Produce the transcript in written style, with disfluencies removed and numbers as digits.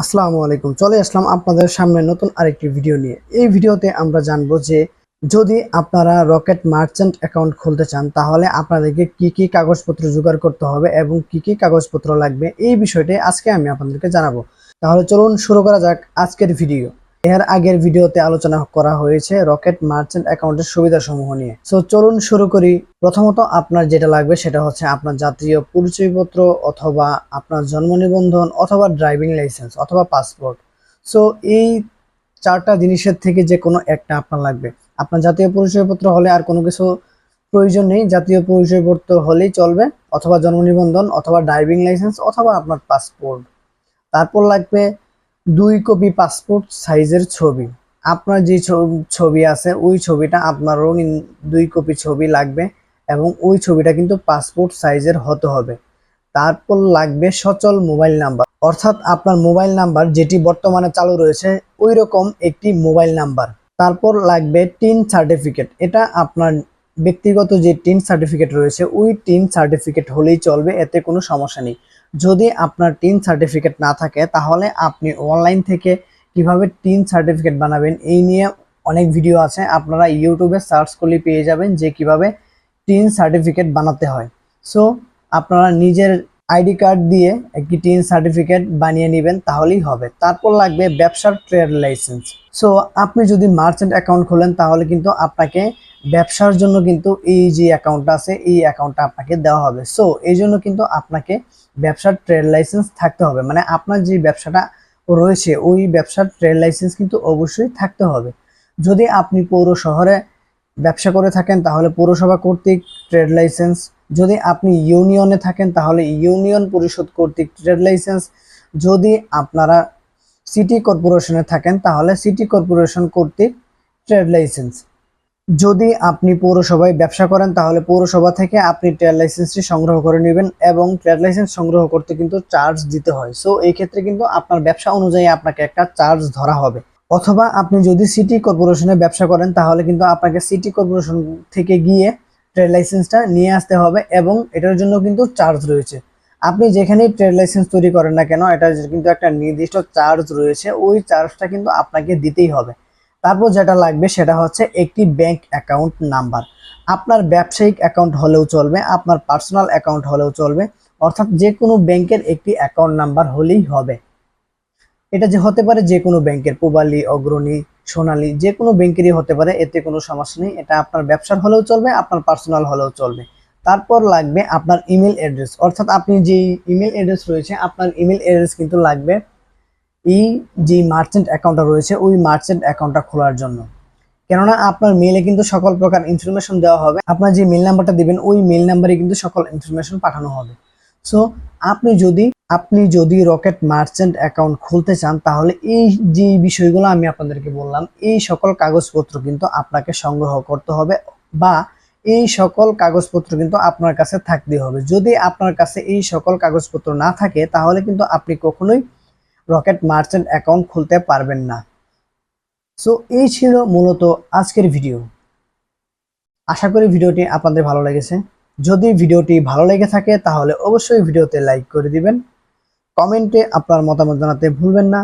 আসসালামু আলাইকুম। চলে আসলাম আপনাদের সামনে নতুন আরেকটি ভিডিও নিয়ে। এই ভিডিওতে আমরা জানবো যে যদি আপনারা রকেট মার্চেন্ট অ্যাকাউন্ট খুলতে চান তাহলে আপনাদেরকে কি কি কাগজপত্র জোগাড় করতে হবে এবং কি কি কাগজপত্র লাগবে এই বিষয়টি আজকে আমি আপনাদেরকে জানাবো। তাহলে চলুন শুরু করা যাক আজকের ভিডিও। এর আগের ভিডিওতে আলোচনা করা হয়েছে রকেট মার্চেন্ট অ্যাকাউন্টের সুবিধাসমূহ নিয়ে। সো চলুন শুরু করি। প্রথমত আপনার যেটা লাগবে সেটা হচ্ছে আপনার জাতীয় পরিচয়পত্র অথবা আপনার জন্ম নিবন্ধন অথবা ড্রাইভিং লাইসেন্স অথবা পাসপোর্ট। সো এই চারটা জিনিসের থেকে যে কোনো একটা আপনার লাগবে। আপনার জাতীয় পরিচয়পত্র হলে আর কোনো কিছু প্রয়োজন নেই, জাতীয় পরিচয়পত্র হলেই চলবে, অথবা জন্ম নিবন্ধন অথবা ড্রাইভিং লাইসেন্স অথবা আপনার পাসপোর্ট। তারপর লাগবে 2 কপি পাসপোর্ট সাইজের ছবি। আপনার যে ছবি আছে ওই ছবিটা আপনার রঙিন 2 কপি ছবি লাগবে এবং ওই ছবিটা কিন্তু পাসপোর্ট সাইজের হতে হবে। তারপর লাগবে সচল মোবাইল নাম্বার, অর্থাৎ আপনার মোবাইল নাম্বার যেটি বর্তমানে চালু রয়েছে ওই রকম একটি মোবাইল নাম্বার। তারপর লাগবে টিন সার্টিফিকেট, এটা আপনার ব্যক্তিগত যে টিন সার্টিফিকেট রয়েছে ওই টিন সার্টিফিকেট হলেই চলবে, এতে কোনো সমস্যা নেই। যদি আপনার টিন সার্টিফিকেট না থাকে তাহলে আপনি অনলাইন থেকে কিভাবে টিন সার্টিফিকেট বানাবেন এই নিয়ে অনেক ভিডিও আছে, আপনারা ইউটিউবে সার্চ করলে পেয়ে যাবেন যে কিভাবে টিন সার্টিফিকেট বানাতে হয়। সো আপনারা নিজের আইডি কার্ড দিয়ে একটি টিন সার্টিফিকেট বানিয়ে নেবেন তাহলেই হবে। তারপর লাগবে ব্যবসার ট্রেড লাইসেন্স। সো আপনি যদি মার্চেন্ট অ্যাকাউন্ট খোলেন তাহলে কিন্তু আপনাকে ব্যবসার জন্য কিন্তু এই যে অ্যাকাউন্টটা আছে এই অ্যাকাউন্টটা আপনাকে দেওয়া হবে। সো এই জন্য কিন্তু আপনাকে ব্যবসার ট্রেড লাইসেন্স থাকতে হবে, মানে আপনার যে ব্যবসাটা রয়েছে ওই ব্যবসার ট্রেড লাইসেন্স কিন্তু অবশ্যই থাকতে হবে। যদি আপনি পৌর শহরে ব্যবসা করে থাকেন তাহলে পৌরসভা কর্তৃক ট্রেড লাইসেন্স, যদি আপনি ইউনিয়নে থাকেন তাহলে ইউনিয়ন পরিষদ কর্তৃক ট্রেড লাইসেন্স, যদি আপনারা সিটি কর্পোরেশনে থাকেন তাহলে সিটি কর্পোরেশন কর্তৃক ট্রেড লাইসেন্স। যদি আপনি পৌরসভায় ব্যবসা করেন তাহলে পৌরসভা থেকে আপনি ট্রেড লাইসেন্সটি সংগ্রহ করে নেবেন এবং ট্রেড লাইসেন্স সংগ্রহ করতে কিন্তু চার্জ দিতে হয়। সো এই ক্ষেত্রে কিন্তু আপনার ব্যবসা অনুযায়ী আপনাকে একটা চার্জ ধরা হবে। অথবা আপনি যদি সিটি কর্পোরেশনে ব্যবসা করেন তাহলে কিন্তু আপনাকে সিটি কর্পোরেশন থেকে গিয়ে ট্রেড লাইসেন্সটা নিয়ে আসতে হবে এবং এটার জন্য কিন্তু চার্জ রয়েছে। আপনি যেখানেই ট্রেড লাইসেন্স তৈরি করেন না কেন এটা কিন্তু একটা নির্দিষ্ট চার্জ রয়েছে, ওই চার্জটা কিন্তু আপনাকে দিতেই হবে। তারপর যেটা লাগবে সেটা হচ্ছে একটি ব্যাংক অ্যাকাউন্ট নাম্বার। আপনার ব্যবসায়িক অ্যাকাউন্ট হলেও চলবে, আপনার পার্সোনাল অ্যাকাউন্ট হলেও চলবে, অর্থাৎ যে কোনো ব্যাংকের একটি অ্যাকাউন্ট নাম্বার হলেই হবে। এটা যে হতে পারে যে কোনো ব্যাংকের, পূবালী, অগ্রণী, সোনালী, যে কোনো ব্যাংকেরই হতে পারে, এতে কোনো সমস্যা নেই। এটা আপনার ব্যবসার হলেও চলবে, আপনার পার্সোনাল হলেও চলবে। তারপর লাগবে আপনার ইমেল অ্যাড্রেস, অর্থাৎ আপনি যে ইমেল অ্যাড্রেস রয়েছে আপনার ইমেল অ্যাড্রেস কিন্তু লাগবে এই যে মার্চেন্ট অ্যাকাউন্টটা রয়েছে ওই মার্চেন্ট অ্যাকাউন্টটা খোলার জন্য। কেননা আপনার মেইলে কিন্তু সকল প্রকার ইনফরমেশন দেওয়া হবে, আপনার যে মেইল নাম্বারটা দিবেন ওই মেইল নাম্বারে কিন্তু সকল ইনফরমেশন পাঠানো হবে। সো আপনি যদি রকেট মার্চেন্ট অ্যাকাউন্ট খুলতে চান তাহলে এই যে বিষয়গুলো আমি আপনাদেরকে বললাম এই সকল কাগজপত্র কিন্তু আপনাকে সংগ্রহ করতে হবে, বা এই সকল কাগজপত্র কিন্তু আপনার কাছে থাকতে হবে। যদি আপনার কাছে এই সকল কাগজপত্র না থাকে তাহলে কিন্তু আপনি কখনোই রকেট মার্চেন্ট অ্যাকাউন্ট খুলতে পারবেন না। সো এই ছিল মূলত আজকের ভিডিও। আশা করি ভিডিওটি আপনাদের ভালো লেগেছে। যদি ভিডিওটি ভালো লেগে থাকে তাহলে অবশ্যই ভিডিওতে লাইক করে দিবেন, কমেন্টে আপনার মতামত জানাতে ভুলবেন না।